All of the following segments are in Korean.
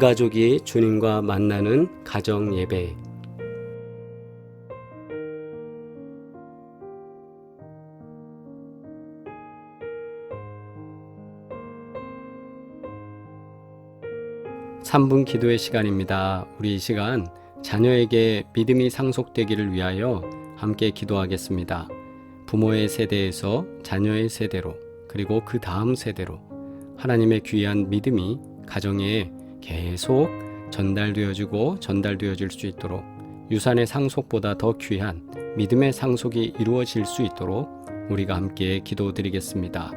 온 가족이 주님과 만나는 가정 예배. 삼 분 기도의 시간입니다. 우리 이 시간 자녀에게 믿음이 상속되기를 위하여 함께 기도하겠습니다. 부모의 세대에서 자녀의 세대로, 그리고 그 다음 세대로 하나님의 귀한 믿음이 가정에 계속 전달되어지고 전달되어질 수 있도록, 유산의 상속보다 더 귀한 믿음의 상속이 이루어질 수 있도록 우리가 함께 기도드리겠습니다.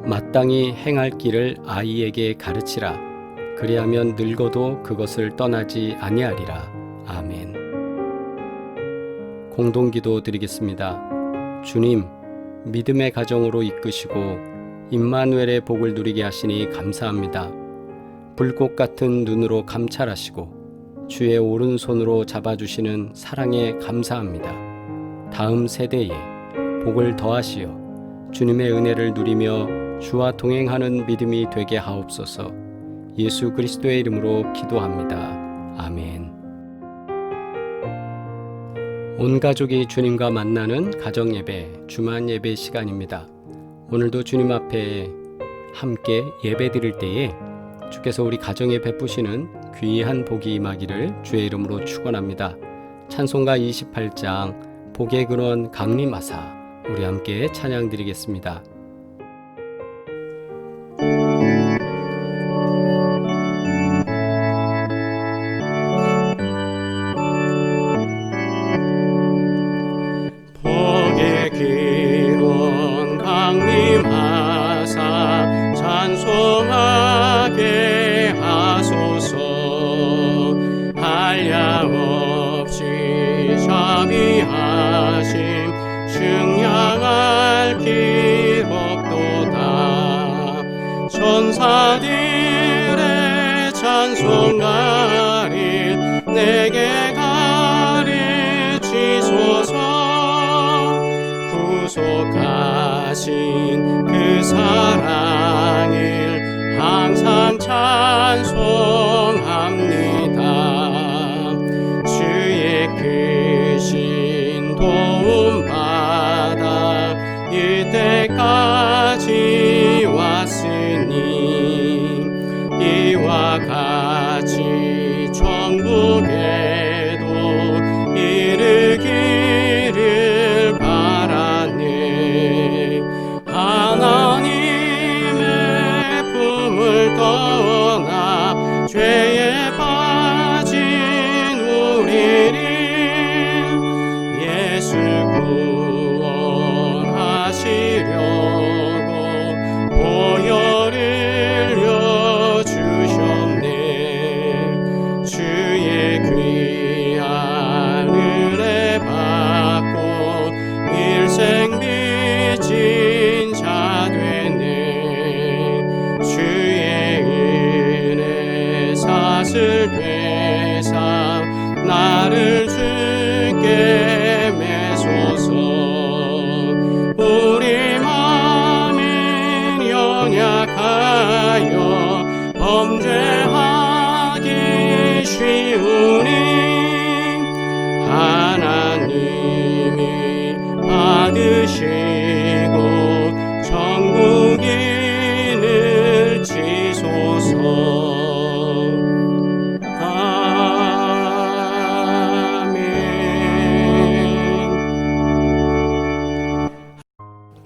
마땅히 행할 길을 아이에게 가르치라. 그리하면 늙어도 그것을 떠나지 아니하리라. 아멘. 공동기도 드리겠습니다. 주님, 믿음의 가정으로 이끄시고 임마누엘의 복을 누리게 하시니 감사합니다. 불꽃 같은 눈으로 감찰하시고 주의 오른손으로 잡아주시는 사랑에 감사합니다. 다음 세대에 복을 더하시어 주님의 은혜를 누리며 주와 동행하는 믿음이 되게 하옵소서. 예수 그리스도의 이름으로 기도합니다. 아멘. 온 가족이 주님과 만나는 가정 예배, 주만 예배 시간입니다. 오늘도 주님 앞에 함께 예배 드릴 때에 주께서 우리 가정에 베푸시는 귀한 복이 임하기를 주의 이름으로 축원합니다. 찬송가 28장 복의 근원 강림하사, 우리 함께 찬양 드리겠습니다. 복의 근원 강림하사 찬송하게 하소서. 한량없이 자비하심 증량할 기록도다. 천사들의 찬송가를 내게 가르치소서. 구속하신 그 사랑을 항상 찬송합니다. 주의 크신 도움 받아 이때까지 왔으니 이와 같이 천국에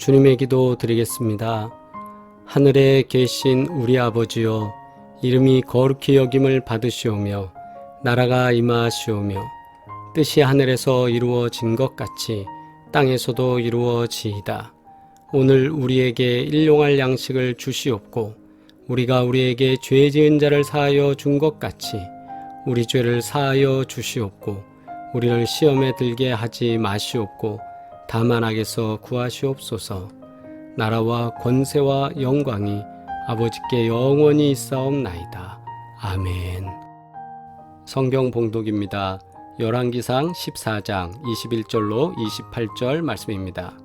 주님의 기도 드리겠습니다. 하늘에 계신 우리 아버지여, 이름이 거룩히 여김을 받으시오며 나라가 임하시오며 뜻이 하늘에서 이루어진 것 같이 땅에서도 이루어지이다. 오늘 우리에게 일용할 양식을 주시옵고 우리가 우리에게 죄 지은 자를 사하여 준 것 같이 우리 죄를 사하여 주시옵고 우리를 시험에 들게 하지 마시옵고 다만 악에서 구하시옵소서. 나라와 권세와 영광이 아버지께 영원히 있사옵나이다. 아멘. 성경 봉독입니다. 열왕기상 14장 21절로 28절 말씀입니다.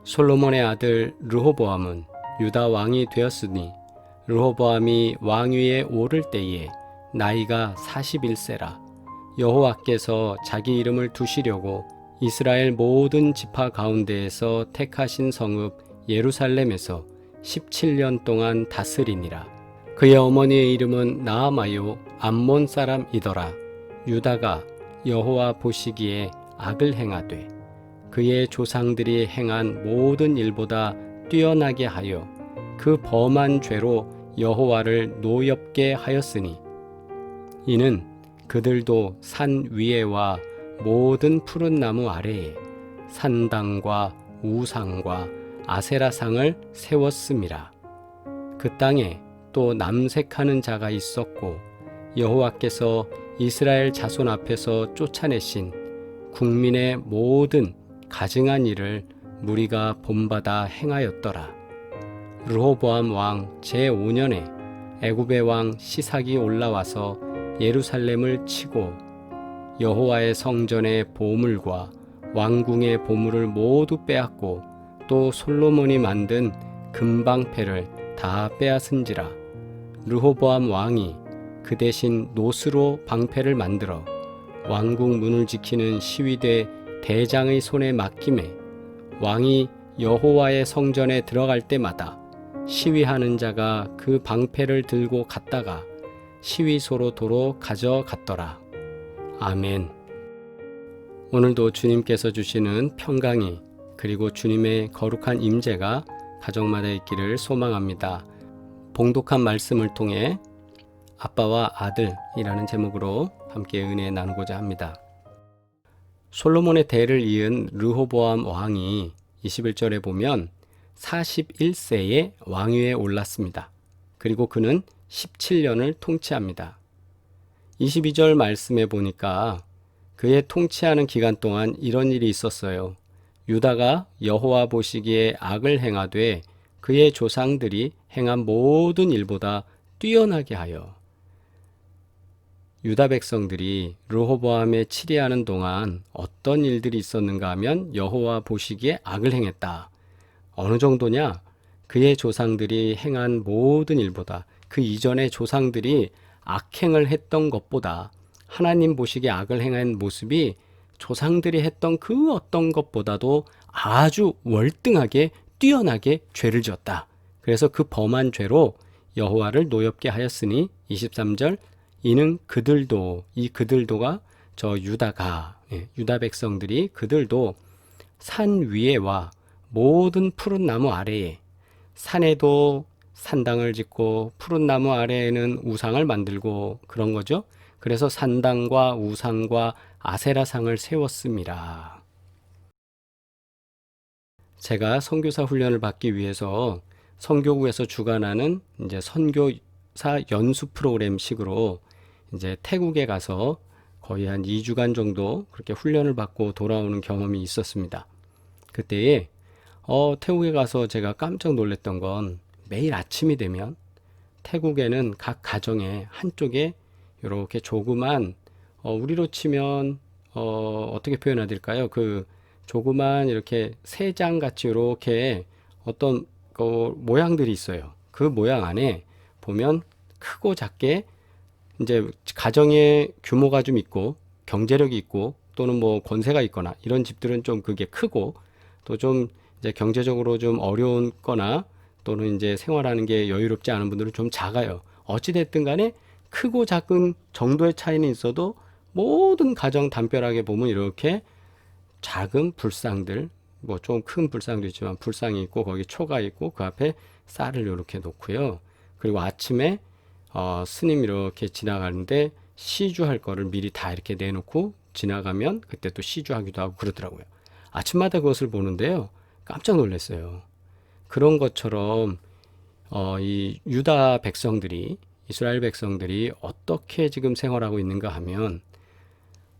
솔로몬의 아들 르호보암은 유다 왕이 되었으니 르호보암이 왕위에 오를 때에 나이가 41세라. 여호와께서 자기 이름을 두시려고 이스라엘 모든 지파 가운데에서 택하신 성읍 예루살렘에서 17년 동안 다스리니라. 그의 어머니의 이름은 나아마요 암몬 사람이더라. 유다가 여호와 보시기에 악을 행하되 그의 조상들이 행한 모든 일보다 뛰어나게 하여 그 범한 죄로 여호와를 노엽게 하였으니 이는 그들도 산 위에와 모든 푸른 나무 아래에 산당과 우상과 아세라상을 세웠음이라. 그 땅에 또 남색하는 자가 있었고 여호와께서 이스라엘 자손 앞에서 쫓아내신 국민의 모든 가증한 일을 무리가 본받아 행하였더라. 르호보암 왕 제5년에 애굽의 왕 시삭이 올라와서 예루살렘을 치고 여호와의 성전의 보물과 왕궁의 보물을 모두 빼앗고 또 솔로몬이 만든 금방패를 다 빼앗은지라. 르호보암 왕이 그 대신 노스로 방패를 만들어 왕궁 문을 지키는 시위대 대장의 손에 맡김에 왕이 여호와의 성전에 들어갈 때마다 시위하는 자가 그 방패를 들고 갔다가 시위소로 도로 가져갔더라. 아멘. 오늘도 주님께서 주시는 평강이 그리고 주님의 거룩한 임재가 가정마다 있기를 소망합니다. 봉독한 말씀을 통해 아빠와 아들이라는 제목으로 함께 은혜 나누고자 합니다. 솔로몬의 대를 이은 르호보암 왕이 21절에 보면 41세에 왕위에 올랐습니다. 그리고 그는 17년을 통치합니다. 22절 말씀에 보니까 그의 통치하는 기간 동안 이런 일이 있었어요. 유다가 여호와 보시기에 악을 행하되 그의 조상들이 행한 모든 일보다 뛰어나게 하여 유다 백성들이 르호보암에 치리하는 동안 어떤 일들이 있었는가 하면 여호와 보시기에 악을 행했다. 어느 정도냐? 그의 조상들이 행한 모든 일보다 그 이전의 조상들이 악행을 했던 것보다 하나님 보시기에 악을 행한 모습이 조상들이 했던 그 어떤 것보다도 아주 월등하게 뛰어나게 죄를 지었다. 그래서 그 범한 죄로 여호와를 노엽게 하였으니 23절 이는 그들도 이 그들도가 저 유다가 유다 백성들이 그들도 산 위에와 모든 푸른 나무 아래에 산에도 산당을 짓고 푸른 나무 아래에는 우상을 만들고 그런 거죠. 그래서 산당과 우상과 아세라상을 세웠습니다. 제가 선교사 훈련을 받기 위해서 선교국에서 주관하는 이제 선교사 연수 프로그램 식으로 이제 태국에 가서 거의 한 2주간 정도 그렇게 훈련을 받고 돌아오는 경험이 있었습니다. 그때에 태국에 가서 제가 깜짝 놀랐던 건 매일 아침이 되면 태국에는 각 가정에 한쪽에 이렇게 조그만 우리로 치면 어떻게 표현해야 될까요? 그 조그만 이렇게 새 장 같이 이렇게 어떤 모양들이 있어요. 그 모양 안에 보면 크고 작게 이제 가정의 규모가 좀 있고 경제력이 있고 또는 뭐 권세가 있거나 이런 집들은 좀 그게 크고 또 좀 이제 경제적으로 좀 어려운 거나 또는 이제 생활하는 게 여유롭지 않은 분들은 좀 작아요. 어찌됐든 간에 크고 작은 정도의 차이는 있어도 모든 가정 담벼락에 보면 이렇게 작은 불상들 뭐 좀 큰 불상도 있지만 불상이 있고 거기 초가 있고 그 앞에 쌀을 이렇게 놓고요. 그리고 아침에 스님 이렇게 지나가는데 시주할 거를 미리 다 이렇게 내놓고 지나가면 그때 또 시주하기도 하고 그러더라고요. 아침마다 그것을 보는데요. 깜짝 놀랐어요. 그런 것처럼 이 유다 백성들이 이스라엘 백성들이 어떻게 지금 생활하고 있는가 하면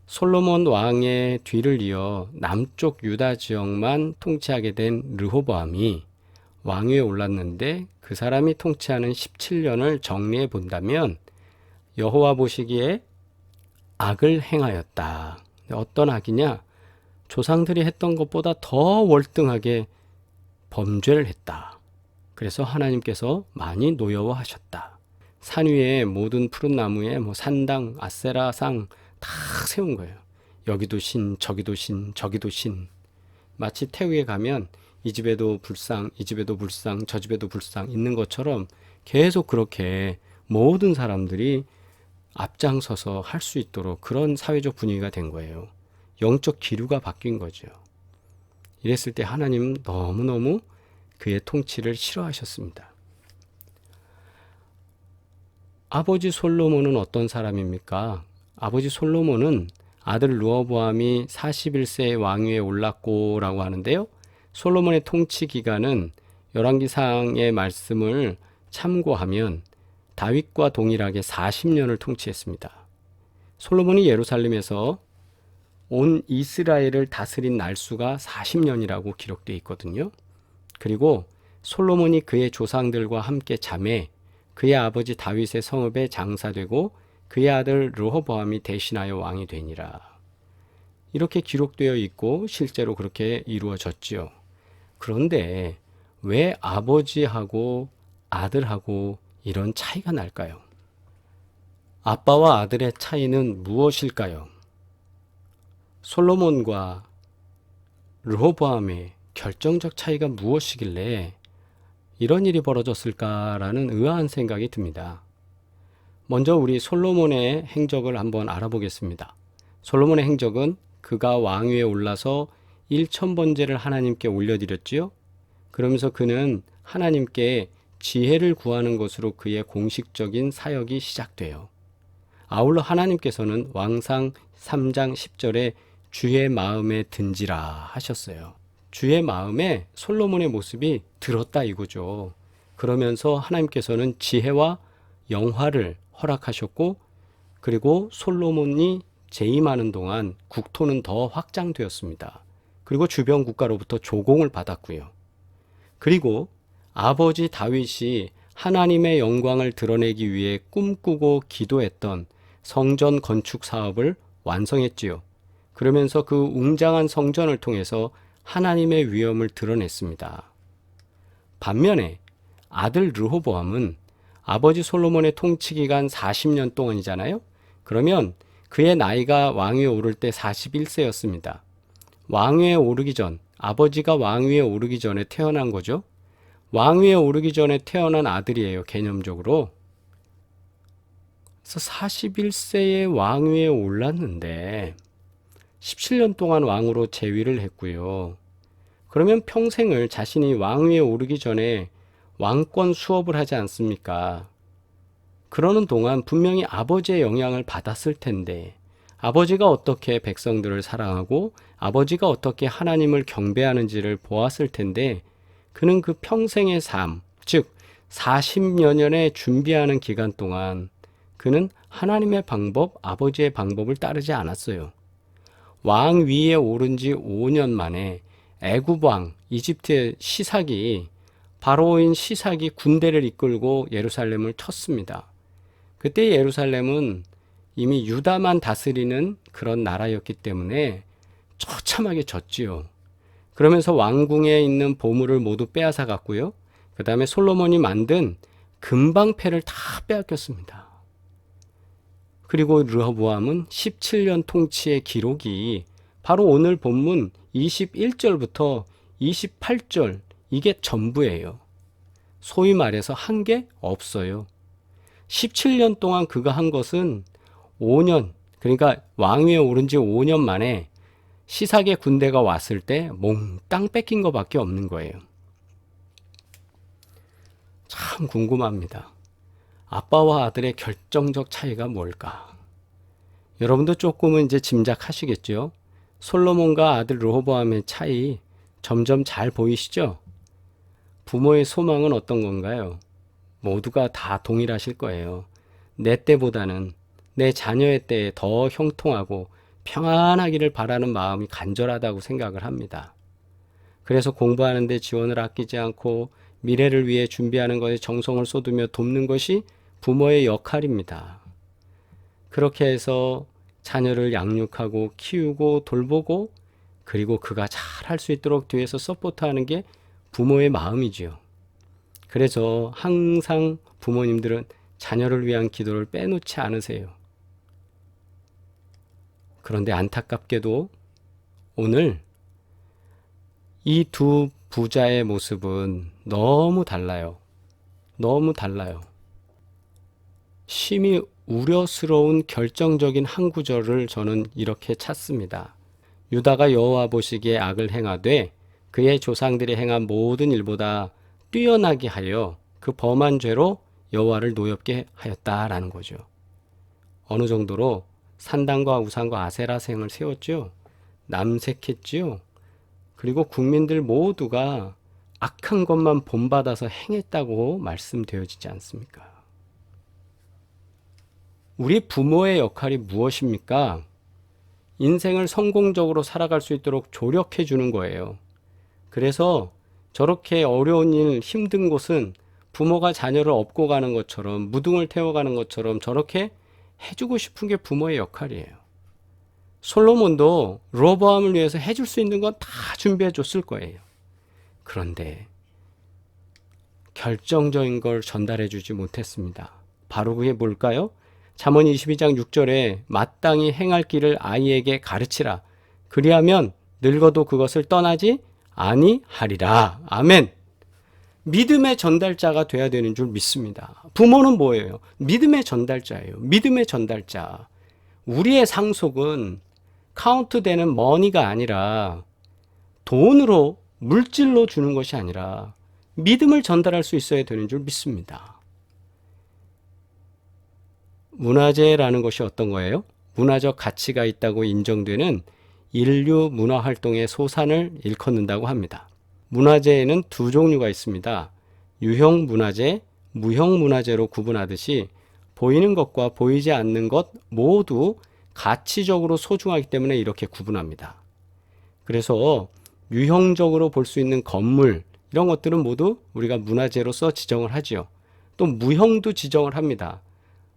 솔로몬 왕의 뒤를 이어 남쪽 유다 지역만 통치하게 된 르호보암이 왕위에 올랐는데 그 사람이 통치하는 17년을 정리해 본다면 여호와 보시기에 악을 행하였다. 어떤 악이냐? 조상들이 했던 것보다 더 월등하게 범죄를 했다. 그래서 하나님께서 많이 노여워하셨다. 산 위에 모든 푸른 나무에 뭐 산당, 아세라상 다 세운 거예요. 여기도 신, 저기도 신, 저기도 신. 마치 태우에 가면 이 집에도 불상, 이 집에도 불상, 저 집에도 불상 있는 것처럼 계속 그렇게 모든 사람들이 앞장서서 할 수 있도록 그런 사회적 분위기가 된 거예요. 영적 기류가 바뀐 거죠. 이랬을 때 하나님은 너무너무 그의 통치를 싫어하셨습니다. 아버지 솔로몬은 어떤 사람입니까? 아버지 솔로몬은 아들 르호보암이 41세의 왕위에 올랐고 라고 하는데요. 솔로몬의 통치 기간은 열왕기상의 말씀을 참고하면 다윗과 동일하게 40년을 통치했습니다. 솔로몬이 예루살렘에서 온 이스라엘을 다스린 날수가 40년이라고 기록되어 있거든요. 그리고 솔로몬이 그의 조상들과 함께 잠에 그의 아버지 다윗의 성읍에 장사되고 그의 아들 르호보암이 대신하여 왕이 되니라. 이렇게 기록되어 있고 실제로 그렇게 이루어졌지요. 그런데 왜 아버지하고 아들하고 이런 차이가 날까요? 아빠와 아들의 차이는 무엇일까요? 솔로몬과 르호보암의 결정적 차이가 무엇이길래 이런 일이 벌어졌을까라는 의아한 생각이 듭니다. 먼저 우리 솔로몬의 행적을 한번 알아보겠습니다. 솔로몬의 행적은 그가 왕위에 올라서 1000번제를 하나님께 올려드렸지요. 그러면서 그는 하나님께 지혜를 구하는 것으로 그의 공식적인 사역이 시작돼요. 아울러 하나님께서는 왕상 3장 10절에 주의 마음에 든지라 하셨어요. 주의 마음에 솔로몬의 모습이 들었다 이거죠. 그러면서 하나님께서는 지혜와 영화를 허락하셨고 그리고 솔로몬이 재임하는 동안 국토는 더 확장되었습니다. 그리고 주변 국가로부터 조공을 받았고요. 그리고 아버지 다윗이 하나님의 영광을 드러내기 위해 꿈꾸고 기도했던 성전 건축 사업을 완성했지요. 그러면서 그 웅장한 성전을 통해서 하나님의 위엄을 드러냈습니다. 반면에 아들 르호보암은 아버지 솔로몬의 통치 기간 40년 동안이잖아요. 그러면 그의 나이가 왕위에 오를 때 41세였습니다. 왕위에 오르기 전, 아버지가 왕위에 오르기 전에 태어난 거죠. 왕위에 오르기 전에 태어난 아들이에요, 개념적으로. 그래서 41세에 왕위에 올랐는데 17년 동안 왕으로 재위를 했고요. 그러면 평생을 자신이 왕위에 오르기 전에 왕권 수업을 하지 않습니까? 그러는 동안 분명히 아버지의 영향을 받았을 텐데 아버지가 어떻게 백성들을 사랑하고 아버지가 어떻게 하나님을 경배하는지를 보았을 텐데 그는 그 평생의 삶, 즉 40여 년의 준비하는 기간 동안 그는 하나님의 방법, 아버지의 방법을 따르지 않았어요. 왕 위에 오른 지 5년 만에 애굽 왕, 이집트의 시삭이 바로인 시삭이 군대를 이끌고 예루살렘을 쳤습니다. 그때 예루살렘은 이미 유다만 다스리는 그런 나라였기 때문에 처참하게 졌지요. 그러면서 왕궁에 있는 보물을 모두 빼앗아 갔고요. 그 다음에 솔로몬이 만든 금방패를 다 빼앗겼습니다. 그리고 르호보암은 17년 통치의 기록이 바로 오늘 본문 21절부터 28절 이게 전부예요. 소위 말해서 한 게 없어요. 17년 동안 그가 한 것은 5년, 그러니까 왕위에 오른 지 5년 만에 시삭의 군대가 왔을 때 몽땅 뺏긴 것밖에 없는 거예요. 참 궁금합니다. 아빠와 아들의 결정적 차이가 뭘까? 여러분도 조금은 이제 짐작하시겠죠? 솔로몬과 아들 르호보암의 차이 점점 잘 보이시죠? 부모의 소망은 어떤 건가요? 모두가 다 동일하실 거예요. 내 때보다는 내 자녀의 때에 더 형통하고 평안하기를 바라는 마음이 간절하다고 생각을 합니다. 그래서 공부하는 데 지원을 아끼지 않고 미래를 위해 준비하는 것에 정성을 쏟으며 돕는 것이 부모의 역할입니다. 그렇게 해서 자녀를 양육하고 키우고 돌보고 그리고 그가 잘 할 수 있도록 뒤에서 서포트하는 게 부모의 마음이지요. 그래서 항상 부모님들은 자녀를 위한 기도를 빼놓지 않으세요. 그런데 안타깝게도 오늘 이 두 부자의 모습은 너무 달라요. 너무 달라요. 심히 우려스러운 결정적인 한 구절을 저는 이렇게 찾습니다. 유다가 여호와 보시기에 악을 행하되 그의 조상들이 행한 모든 일보다 뛰어나게 하여 그 범한 죄로 여호와를 노엽게 하였다라는 거죠. 어느 정도로 산당과 우상과 아세라생을 세웠죠. 남색했지요. 그리고 국민들 모두가 악한 것만 본받아서 행했다고 말씀되어지지 않습니까? 우리 부모의 역할이 무엇입니까? 인생을 성공적으로 살아갈 수 있도록 조력해 주는 거예요. 그래서 저렇게 어려운 일, 힘든 곳은 부모가 자녀를 업고 가는 것처럼, 무등을 태워가는 것처럼 저렇게 해주고 싶은 게 부모의 역할이에요. 솔로몬도 르호보암을 위해서 해줄 수 있는 건 다 준비해 줬을 거예요. 그런데 결정적인 걸 전달해 주지 못했습니다. 바로 그게 뭘까요? 잠언 22장 6절에 마땅히 행할 길을 아이에게 가르치라. 그리하면 늙어도 그것을 떠나지 아니하리라. 아멘. 믿음의 전달자가 돼야 되는 줄 믿습니다. 부모는 뭐예요? 믿음의 전달자예요. 믿음의 전달자. 우리의 상속은 카운트되는 머니가 아니라 돈으로 물질로 주는 것이 아니라 믿음을 전달할 수 있어야 되는 줄 믿습니다. 문화재라는 것이 어떤 거예요? 문화적 가치가 있다고 인정되는 인류 문화 활동의 소산을 일컫는다고 합니다. 문화재에는 두 종류가 있습니다. 유형 문화재, 무형 문화재로 구분하듯이 보이는 것과 보이지 않는 것 모두 가치적으로 소중하기 때문에 이렇게 구분합니다. 그래서 유형적으로 볼 수 있는 건물 이런 것들은 모두 우리가 문화재로서 지정을 하지요. 또 무형도 지정을 합니다.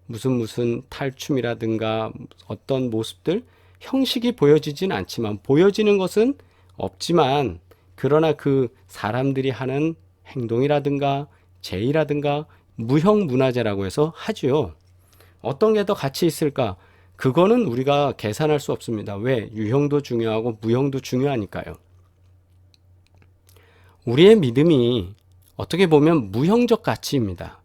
무슨 탈춤이라든가 어떤 모습들 형식이 보여지진 않지만 보여지는 것은 없지만 그러나 그 사람들이 하는 행동이라든가 제의라든가 무형 문화재라고 해서 하지요. 어떤 게 더 가치 있을까? 그거는 우리가 계산할 수 없습니다. 왜? 유형도 중요하고 무형도 중요하니까요. 우리의 믿음이 어떻게 보면 무형적 가치입니다.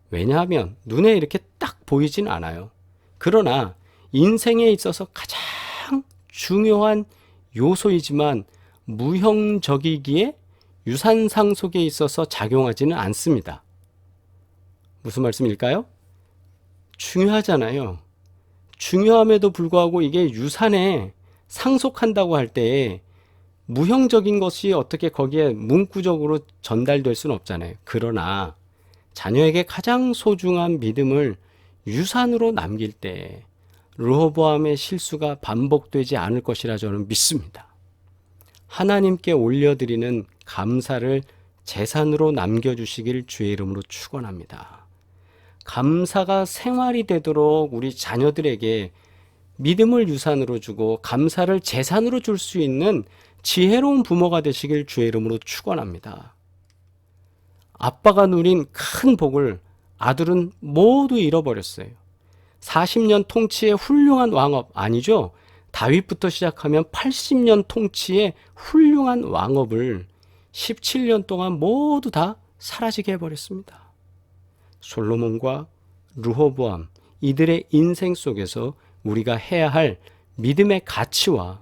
왜냐하면 눈에 이렇게 딱 보이진 않아요. 그러나 인생에 있어서 가장 중요한 요소이지만 무형적이기에 유산상 속에 있어서 작용하지는 않습니다. 무슨 말씀일까요? 중요하잖아요. 중요함에도 불구하고 이게 유산에 상속한다고 할 때 무형적인 것이 어떻게 거기에 문구적으로 전달될 수는 없잖아요. 그러나 자녀에게 가장 소중한 믿음을 유산으로 남길 때 르호보암의 실수가 반복되지 않을 것이라 저는 믿습니다. 하나님께 올려드리는 감사를 재산으로 남겨주시길 주의 이름으로 축원합니다. 감사가 생활이 되도록 우리 자녀들에게 믿음을 유산으로 주고 감사를 재산으로 줄 수 있는 지혜로운 부모가 되시길 주의 이름으로 축원합니다. 아빠가 누린 큰 복을 아들은 모두 잃어버렸어요. 40년 통치의 훌륭한 왕업 아니죠. 다윗부터 시작하면 80년 통치의 훌륭한 왕업을 17년 동안 모두 다 사라지게 해버렸습니다. 솔로몬과 르호보암 이들의 인생 속에서 우리가 해야 할 믿음의 가치와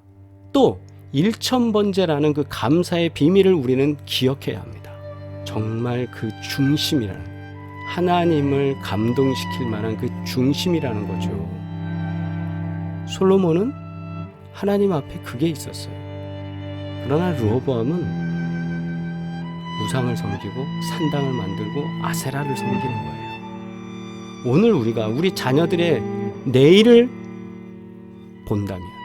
또 일천번제라는 그 감사의 비밀을 우리는 기억해야 합니다. 정말 그 중심이라는, 하나님을 감동시킬 만한 그 중심이라는 거죠. 솔로몬은 하나님 앞에 그게 있었어요. 그러나 르호보암은 우상을 섬기고 산당을 만들고 아세라를 섬기는 거예요. 오늘 우리가 우리 자녀들의 내일을 본다면,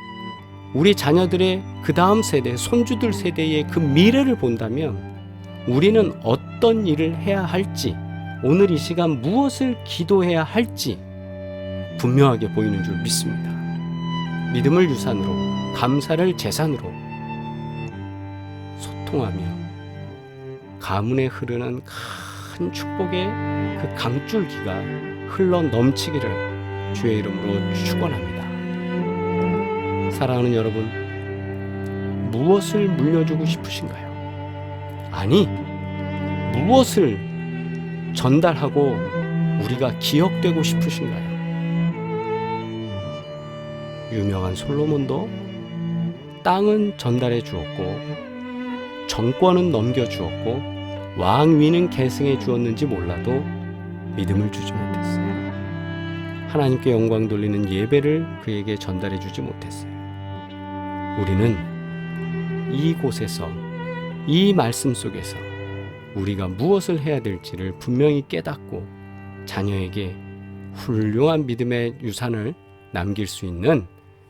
우리 자녀들의 그 다음 세대, 손주들 세대의 그 미래를 본다면 우리는 어떤 일을 해야 할지, 오늘 이 시간 무엇을 기도해야 할지 분명하게 보이는 줄 믿습니다. 믿음을 유산으로, 감사를 재산으로 소통하며 가문에 흐르는 큰 축복의 그 강줄기가 흘러 넘치기를 주의 이름으로 축원합니다. 사랑하는 여러분, 무엇을 물려주고 싶으신가요? 아니, 무엇을 전달하고 우리가 기억되고 싶으신가요? 유명한 솔로몬도 땅은 전달해 주었고 정권은 넘겨주었고 왕위는 계승해 주었는지 몰라도 믿음을 주지 못했어요. 하나님께 영광 돌리는 예배를 그에게 전달해 주지 못했어요. 우리는 이곳에서, 이 말씀 속에서 우리가 무엇을 해야 될지를 분명히 깨닫고 자녀에게 훌륭한 믿음의 유산을 남길 수 있는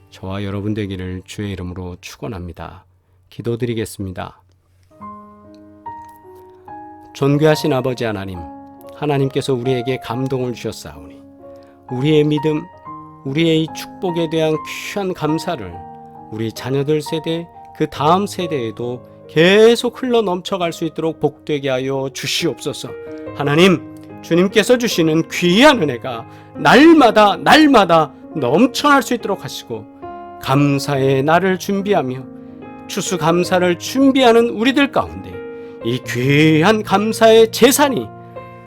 저와 여러분 되기를 주의 이름으로 축원합니다. 기도드리겠습니다. 존귀하신 아버지 하나님, 하나님께서 우리에게 감동을 주셨사오니 우리의 믿음, 우리의 이 축복에 대한 귀한 감사를 우리 자녀들 세대, 그 다음 세대에도 계속 흘러 넘쳐갈 수 있도록 복되게 하여 주시옵소서. 하나님, 주님께서 주시는 귀한 은혜가 날마다 넘쳐날 수 있도록 하시고 감사의 날을 준비하며 추수감사를 준비하는 우리들 가운데 이 귀한 감사의 제산이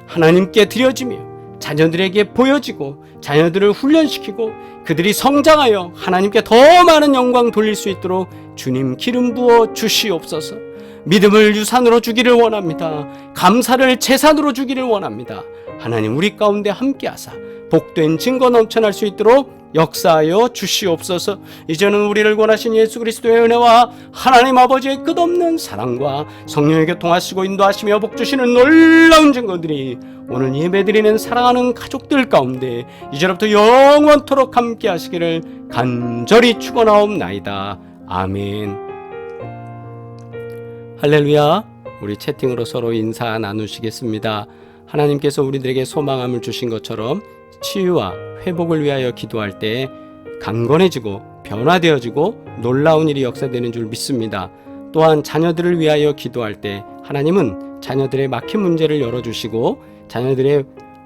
하나님께 드려지며 자녀들에게 보여지고 자녀들을 훈련시키고 그들이 성장하여 하나님께 더 많은 영광 돌릴 수 있도록 주님 기름 부어 주시옵소서. 믿음을 유산으로 주기를 원합니다. 감사를 제산으로 주기를 원합니다. 하나님, 우리 가운데 함께하사 복된 증거 넘쳐날 수 있도록 역사하여 주시옵소서. 이제는 우리를 권하신 예수 그리스도의 은혜와 하나님 아버지의 끝없는 사랑과 성령의 교통하시고 인도하시며 복주시는 놀라운 증거들이 오늘 예배드리는 사랑하는 가족들 가운데 이제부터 영원토록 함께 하시기를 간절히 축원하옵나이다. 아멘. 할렐루야. 우리 채팅으로 서로 인사 나누시겠습니다. 하나님께서 우리들에게 소망함을 주신 것처럼 치유와 회복을 위하여 기도할 때 강건해지고 변화되어지고 놀라운 일이 역사되는 줄 믿습니다. 또한 자녀들을 위하여 기도할 때 하나님은 자녀들의 막힌 문제를 열어주시고 자녀들의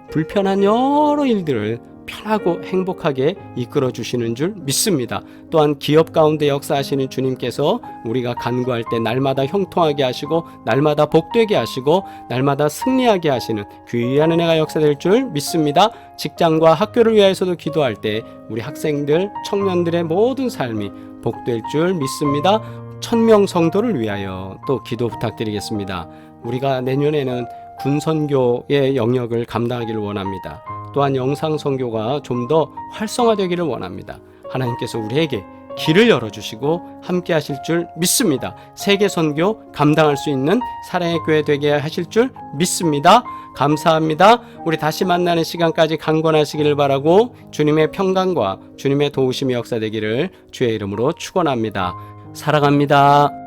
불편한 여러 일들을 편하고 행복하게 이끌어 주시는 줄 믿습니다. 또한 기업 가운데 역사하시는 주님께서 우리가 간구할 때 날마다 형통하게 하시고 날마다 복되게 하시고 날마다 승리하게 하시는 귀한 은혜가 역사될 줄 믿습니다. 직장과 학교를 위해서도 기도할 때 우리 학생들, 청년들의 모든 삶이 복될 줄 믿습니다. 1000명 성도를 위하여 또 기도 부탁드리겠습니다. 우리가 내년에는 군선교의 영역을 감당하기를 원합니다. 또한 영상선교가 좀 더 활성화되기를 원합니다. 하나님께서 우리에게 길을 열어주시고 함께 하실 줄 믿습니다. 세계선교 감당할 수 있는 사랑의 교회 되게 하실 줄 믿습니다. 감사합니다. 우리 다시 만나는 시간까지 강건하시기를 바라고 주님의 평강과 주님의 도우심이 역사되기를 주의 이름으로 축원합니다. 사랑합니다.